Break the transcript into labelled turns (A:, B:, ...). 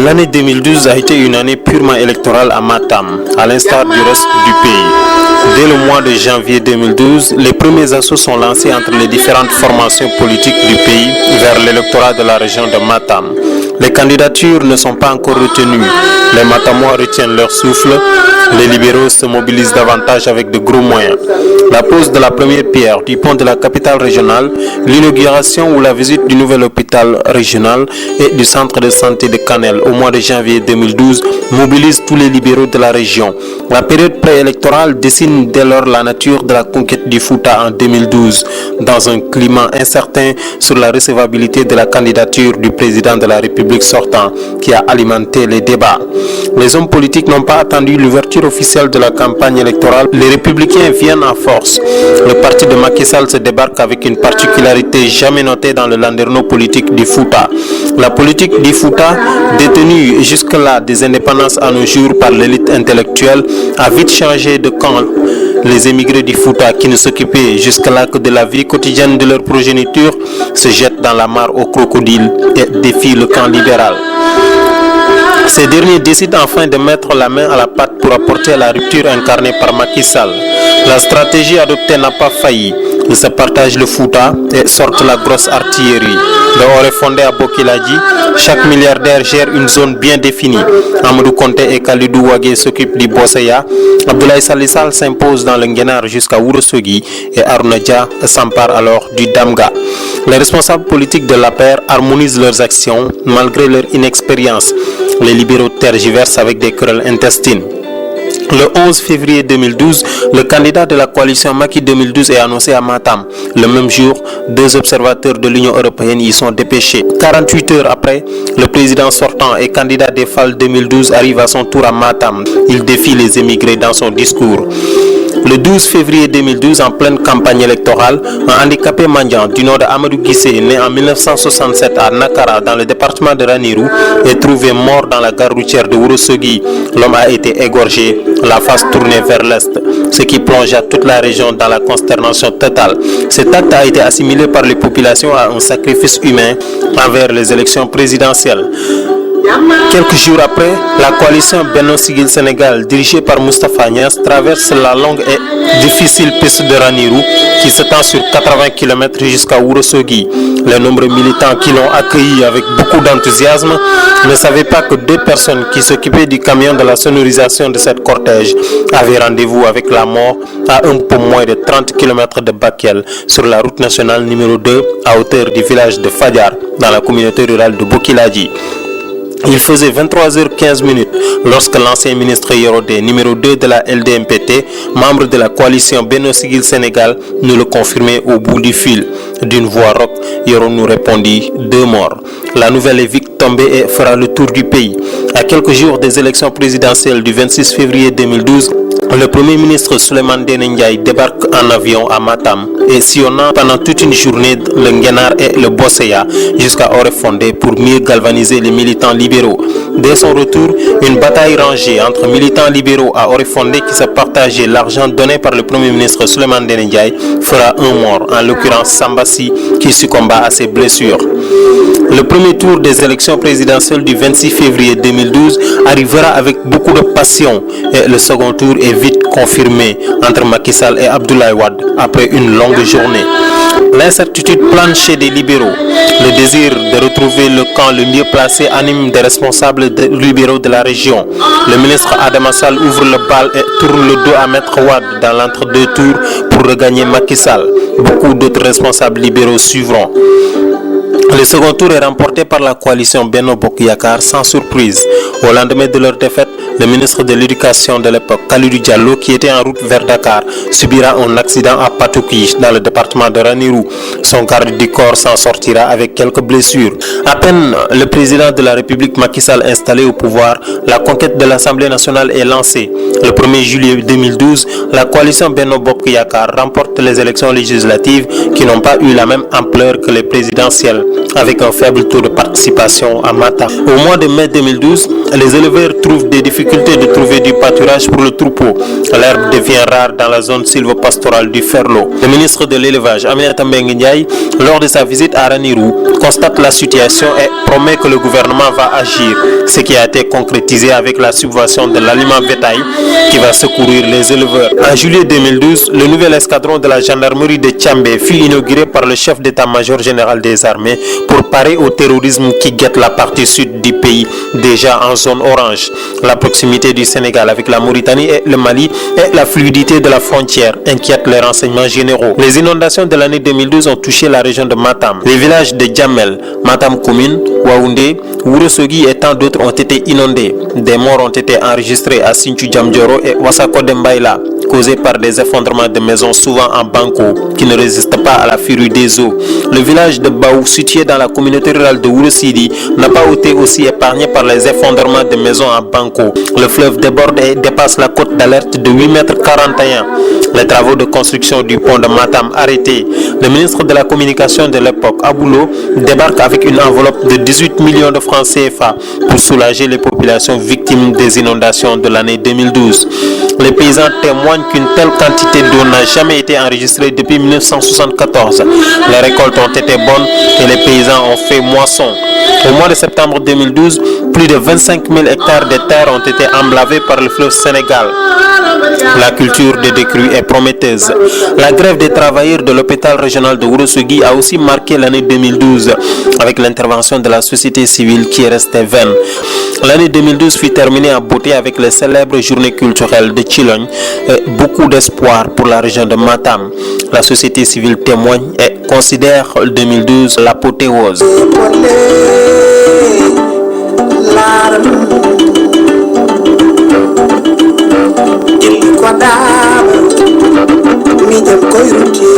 A: L'année 2012 a été une année purement électorale à Matam, à l'instar du reste du pays. Dès le mois de janvier 2012, les premiers assauts sont lancés entre les différentes formations politiques du pays vers l'électorat de la région de Matam. Les candidatures ne sont pas encore retenues. Les Matamois retiennent leur souffle. Les libéraux se mobilisent davantage avec de gros moyens. La pose de la première pierre du pont de la capitale régionale, l'inauguration ou la visite du nouvel hôpital régional et du centre de santé de Kanel au mois de janvier 2012 mobilisent tous les libéraux de la région. La période préélectorale dessine dès lors la nature de la conquête du Fouta en 2012, dans un climat incertain sur la recevabilité de la candidature du président de la République sortant, qui a alimenté les débats. Les hommes politiques n'ont pas attendu l'ouverture officielle de la campagne électorale. Les républicains viennent en force. Le parti de Macky Sall se débarque avec une particularité jamais notée dans le landerneau politique du Fouta. La politique du Fouta, détenue jusque-là des indépendances à nos jours par l'élite intellectuelle, a vite changé de camp. Les émigrés du Fouta, qui ne s'occupaient jusque-là que de la vie quotidienne de leur progéniture, se jettent dans la mare au crocodile et défient le camp libéral. Ces derniers décident enfin de mettre la main à la pâte pour apporter la rupture incarnée par Macky Sall. La stratégie adoptée n'a pas failli. Ils se partagent le Fouta et sortent la grosse artillerie. Le Oré fondé à Bokiladji, chaque milliardaire gère une zone bien définie. Amadou Konté et Khalidou Wagé s'occupent du Bosseya. Abdoulaye Salissal s'impose dans le Nguenar jusqu'à Ourossogui et Arouna Dia s'empare alors du Damga. Les responsables politiques de l'APR harmonisent leurs actions malgré leur inexpérience. Les libéraux tergiversent avec des querelles intestines. Le 11 février 2012, le candidat de la coalition Macky 2012 est annoncé à Matam. Le même jour, 2 observateurs de l'Union européenne y sont dépêchés. 48 heures après, le président sortant et candidat des FAL 2012 arrive à son tour à Matam. Il défie les émigrés dans son discours. Le 12 février 2012, en pleine campagne électorale, un handicapé mendiant du nom de Amadou Guissé, né en 1967 à Nakara, dans le département de Ranérou, est trouvé mort dans la gare routière de Ourossogui. L'homme a été égorgé, la face tournée vers l'est, ce qui plongea toute la région dans la consternation totale. Cet acte a été assimilé par les populations à un sacrifice humain envers les élections présidentielles. Quelques jours après, la coalition Benno Siggil Sénégal, dirigée par Moustapha Niasse, traverse la longue et difficile piste de Ranérou qui s'étend sur 80 km jusqu'à Ourossogui. Les nombreux militants qui l'ont accueilli avec beaucoup d'enthousiasme ne savaient pas que 2 personnes qui s'occupaient du camion de la sonorisation de cette cortège avaient rendez-vous avec la mort à un peu moins de 30 km de Bakel sur la route nationale numéro 2 à hauteur du village de Fadiar dans la communauté rurale de Bokiladji. Il faisait 23h15 lorsque l'ancien ministre Yorodé, numéro 2 de la LDMPT, membre de la coalition Benno Siggil Sénégal, nous le confirmait au bout du fil. D'une voix rauque, Yoro nous répondit 2 morts. La nouvelle est vite tombée et fera le tour du pays. À quelques jours des élections présidentielles du 26 février 2012, le Premier ministre Souleymane Ndéné Ndiaye débarque en avion à Matam et sillonnant pendant toute une journée le Nguenar et le Bosseya jusqu'à Oré Fondé pour mieux galvaniser les militants libéraux. Dès son retour, une bataille rangée entre militants libéraux à Oré Fondé qui se partageaient l'argent donné par le Premier ministre Souleymane Ndéné Ndiaye fera un mort, en l'occurrence Sambassi, qui succomba à ses blessures. Le premier tour des élections présidentielles du 26 février 2012 arrivera avec beaucoup de passion et le second tour est vite confirmé entre Macky Sall et Abdoulaye Wade après une longue journée. L'incertitude plane chez des libéraux. Le désir de retrouver le camp le mieux placé anime des responsables libéraux de la région. Le ministre Adama Sall ouvre le bal et tourne le dos à Maître Wade dans l'entre-deux tours pour regagner Macky Sall. Beaucoup d'autres responsables libéraux suivront. Le second tour est remporté par la coalition Benno Bokk Yakaar sans surprise. Au lendemain de leur défaite, le ministre de l'Éducation de l'époque, Kalidou Diallo, qui était en route vers Dakar, subira un accident à Patouki, dans le département de Ranérou. Son garde du corps s'en sortira avec quelques blessures. À peine le président de la République Macky Sall installé au pouvoir, la conquête de l'Assemblée nationale est lancée. Le 1er juillet 2012, la coalition Benno Bokk Yakaar remporte les élections législatives qui n'ont pas eu la même ampleur que les présidentielles, avec un faible taux de participation à Matam. Au mois de mai 2012, les éleveurs trouvent des difficultés de trouver du pâturage pour le troupeau. L'herbe devient rare dans la zone sylvopastorale du Ferlo. Le ministre de l'élevage, Aminata Mbengue Ndiaye, lors de sa visite à Ranérou, constate la situation et promet que le gouvernement va agir, ce qui a été concrétisé avec la subvention de l'aliment bétail qui va secourir les éleveurs. En juillet 2012, le nouvel escadron de la gendarmerie de Tchambé fut inauguré par le chef d'état-major général des armées pour parer au terrorisme qui guette la partie sud du pays, déjà en zone orange. La proximité du Sénégal avec la Mauritanie et le Mali et la fluidité de la frontière inquiètent les renseignements généraux. Les inondations de l'année 2012 ont touché la région de Matam. Les villages de Djamel, Matam Commune, Waoundé, Ourossogui et tant d'autres ont été inondés. Des morts ont été enregistrés à Sinthiou Diamdioro et Ouassako Dembaïla, causés par des effondrements de maisons souvent en banco qui ne résistent pas à la furie des eaux. Le village de Baou, situé dans la communauté rurale de Ourossidi, n'a pas été aussi épargné par les effondrements de maisons en banco. Le fleuve déborde et dépasse la cote d'alerte de 8,41 m. Les travaux de construction du pont de Matam arrêtés. Le ministre de la communication de l'époque, Aboulo, débarque avec une enveloppe de 18 millions de francs CFA pour soulager les populations victimes des inondations de l'année 2012. Les paysans témoignent qu'une telle quantité d'eau n'a jamais été enregistrée depuis 1974. Les récoltes ont été bonnes et les paysans ont fait moisson. Au mois de septembre 2012, plus de 25 000 hectares de terre ont été emblavés par le fleuve Sénégal. La culture des décrues est prometteuse. La grève des travailleurs de l'hôpital régional de Ourossogui a aussi marqué l'année 2012 avec l'intervention de la société civile qui est restée vaine. L'année 2012 fut terminée en beauté avec les célèbres journées culturelles de Chilogne et beaucoup d'espoir pour la région de Matam. La société civile témoigne et considère 2012 l'apothéose. Mi jëm koy ruti